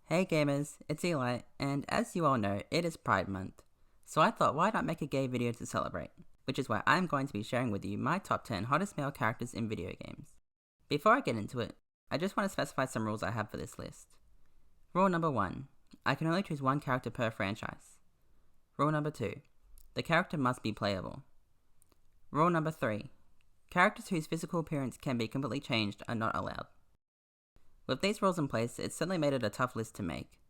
Hey gamers, it's Eli, and as you all know, it is Pride Month. So I thought, why not make a gay video to celebrate? Which is why I'm going to be sharing with you my top 10 hottest male characters in video games. Before I get into it, I just want to specify some rules I have for this list. Rule number 1, I can only choose one character per franchise. Rule number 2, the character must be playable. Rule number 3, characters whose physical appearance can be completely changed are not allowed. With these rules in place, it certainly made it a tough list to make.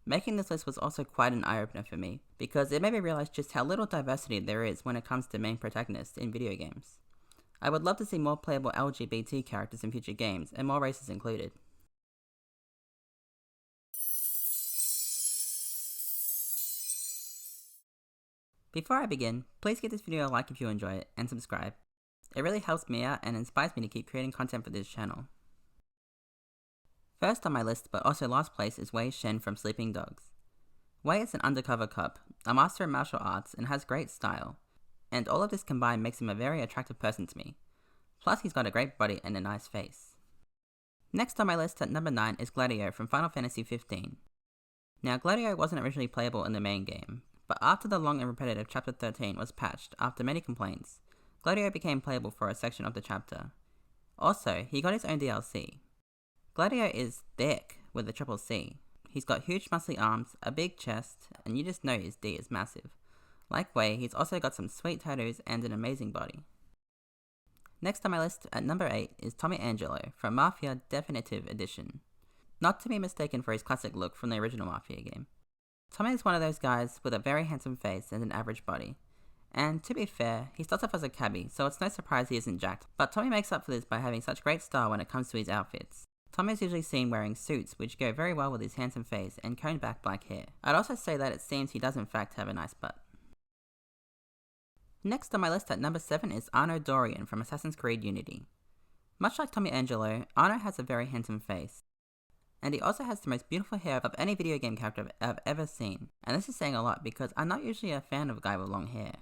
Making this list was also quite an eye-opener for me, because it made me realize just how little diversity there is when it comes to main protagonists in video games. I would love to see more playable LGBT characters in future games, and more races included. Before I begin, please give this video a like if you enjoy it, and subscribe. It really helps me out and inspires me to keep creating content for this channel. First on my list, but also last place, is Wei Shen from Sleeping Dogs. Wei is an undercover cop, a master in martial arts, and has great style, and all of this combined makes him a very attractive person to me. Plus he's got a great body and a nice face. Next on my list at number 9 is Gladio from Final Fantasy XV. Now Gladio wasn't originally playable in the main game, but after the long and repetitive Chapter 13 was patched after many complaints, Gladio became playable for a section of the chapter. Also, he got his own DLC. Gladio is thick with a triple C. He's got huge muscly arms, a big chest, and you just know his D is massive. Like Wei, he's also got some sweet tattoos and an amazing body. Next on my list at number 8 is Tommy Angelo from Mafia Definitive Edition. Not to be mistaken for his classic look from the original Mafia game. Tommy is one of those guys with a very handsome face and an average body. And to be fair, he starts off as a cabbie, so it's no surprise he isn't jacked, but Tommy makes up for this by having such great style when it comes to his outfits. Tommy is usually seen wearing suits which go very well with his handsome face and coned back black hair. I'd also say that it seems he does in fact have a nice butt. Next on my list at number 7 is Arno Dorian from Assassin's Creed Unity. Much like Tommy Angelo, Arno has a very handsome face. And he also has the most beautiful hair of any video game character I've ever seen. And this is saying a lot because I'm not usually a fan of a guy with long hair.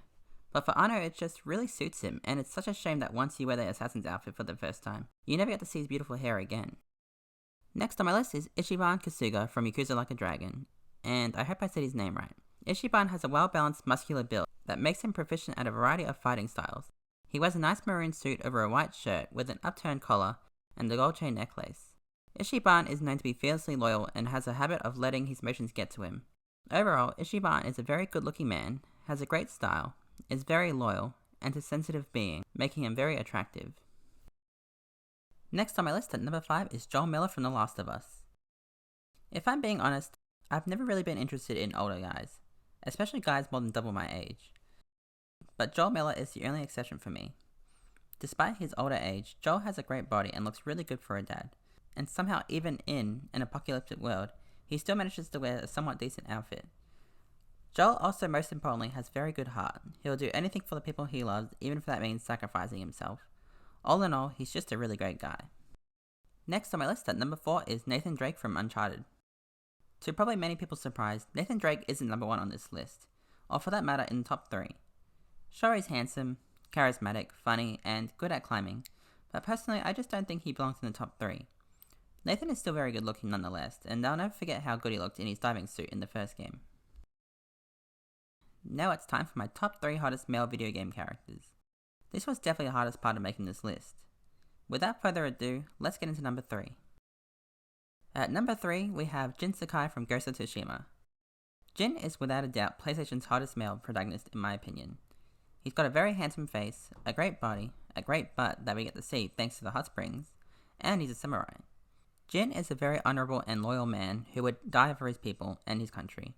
But for Arno, it just really suits him, and it's such a shame that once you wear the assassin's outfit for the first time, you never get to see his beautiful hair again. Next on my list is Ichiban Kasuga from Yakuza Like a Dragon, and I hope I said his name right. Ichiban has a well-balanced muscular build that makes him proficient at a variety of fighting styles. He wears a nice maroon suit over a white shirt with an upturned collar and a gold chain necklace. Ichiban is known to be fiercely loyal and has a habit of letting his emotions get to him. Overall, Ichiban is a very good-looking man, has a great style, is very loyal, and a sensitive being, making him very attractive. Next on my list at number 5 is Joel Miller from The Last of Us. If I'm being honest, I've never really been interested in older guys, especially guys more than double my age. But Joel Miller is the only exception for me. Despite his older age, Joel has a great body and looks really good for a dad, and somehow even in an apocalyptic world, he still manages to wear a somewhat decent outfit. Joel also most importantly has very good heart. He'll do anything for the people he loves, even if that means sacrificing himself. All in all, he's just a really great guy. Next on my list at number 4 is Nathan Drake from Uncharted. To probably many people's surprise, Nathan Drake isn't number 1 on this list, or for that matter in the top 3. Sure, he's handsome, charismatic, funny, and good at climbing, but personally I just don't think he belongs in the top 3. Nathan is still very good looking nonetheless, and I'll never forget how good he looked in his diving suit in the first game. Now it's time for my top 3 hottest male video game characters. This was definitely the hardest part of making this list. Without further ado, let's get into number 3. At number 3, we have Jin Sakai from Ghost of Tsushima. Jin is without a doubt PlayStation's hottest male protagonist in my opinion. He's got a very handsome face, a great body, a great butt that we get to see thanks to the hot springs, and he's a samurai. Jin is a very honorable and loyal man who would die for his people and his country.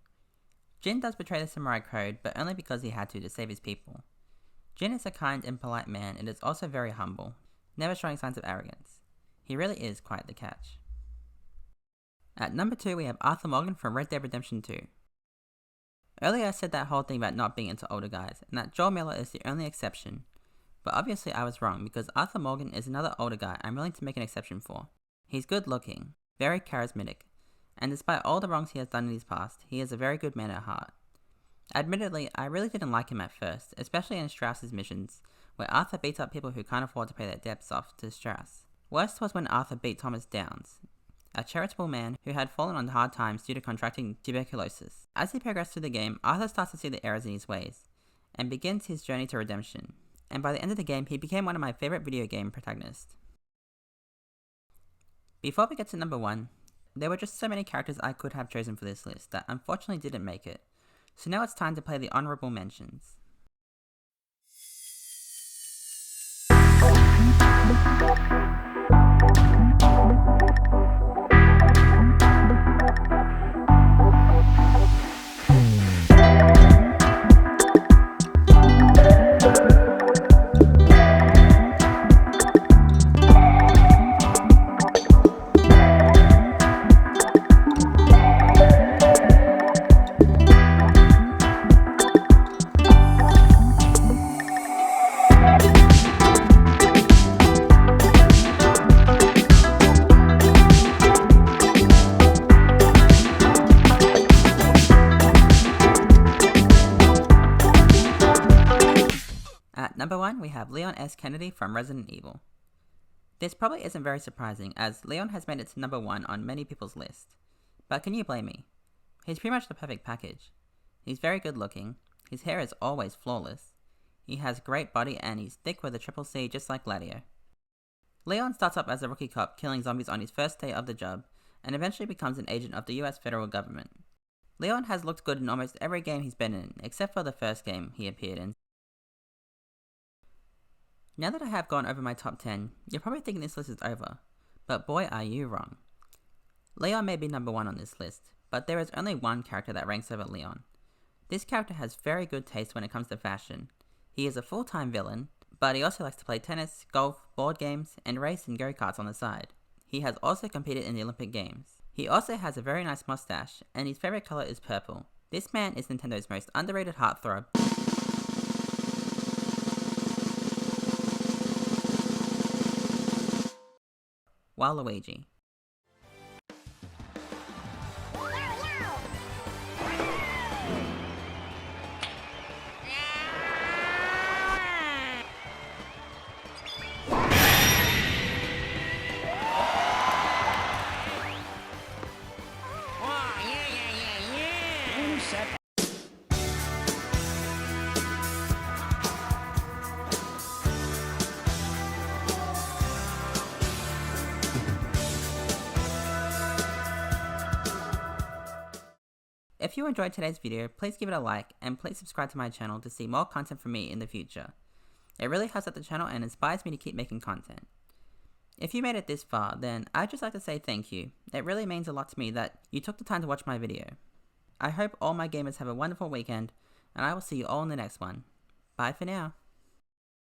Jin does betray the samurai code, but only because he had to save his people. Jin is a kind and polite man and is also very humble, never showing signs of arrogance. He really is quite the catch. At number 2 we have Arthur Morgan from Red Dead Redemption 2. Earlier I said that whole thing about not being into older guys, and that Joel Miller is the only exception. But obviously I was wrong, because Arthur Morgan is another older guy I'm willing to make an exception for. He's good looking, very charismatic, and despite all the wrongs he has done in his past, he is a very good man at heart. Admittedly, I really didn't like him at first, especially in Strauss's missions, where Arthur beats up people who can't afford to pay their debts off to Strauss. Worst was when Arthur beat Thomas Downs. a charitable man who had fallen on hard times due to contracting tuberculosis. As he progressed through the game, Arthur starts to see the errors in his ways, and begins his journey to redemption, and by the end of the game, he became one of my favourite video game protagonists. Before we get to number 1, there were just so many characters I could have chosen for this list that unfortunately didn't make it, so now it's time to play the honourable mentions. At number 1, we have Leon S. Kennedy from Resident Evil. This probably isn't very surprising, as Leon has made it to number 1 on many people's list. But can you blame me? He's pretty much the perfect package. He's very good looking, his hair is always flawless, he has great body, and he's thick with a triple C just like Gladio. Leon starts up as a rookie cop killing zombies on his first day of the job, and eventually becomes an agent of the US federal government. Leon has looked good in almost every game he's been in, except for the first game he appeared in. Now that I have gone over my top 10, you're probably thinking this list is over, but boy are you wrong. Leon may be number 1 on this list, but there is only one character that ranks over Leon. This character has very good taste when it comes to fashion. He is a full-time villain, but he also likes to play tennis, golf, board games, and race in go-karts on the side. He has also competed in the Olympic Games. He also has a very nice mustache, and his favourite colour is purple. This man is Nintendo's most underrated heartthrob. Waluigi. If you enjoyed today's video, please give it a like, and please subscribe to my channel to see more content from me in the future. It really helps out the channel and inspires me to keep making content. If you made it this far, then I'd just like to say thank you. It really means a lot to me that you took the time to watch my video. I hope all my gamers have a wonderful weekend, and I will see you all in the next one. Bye for now.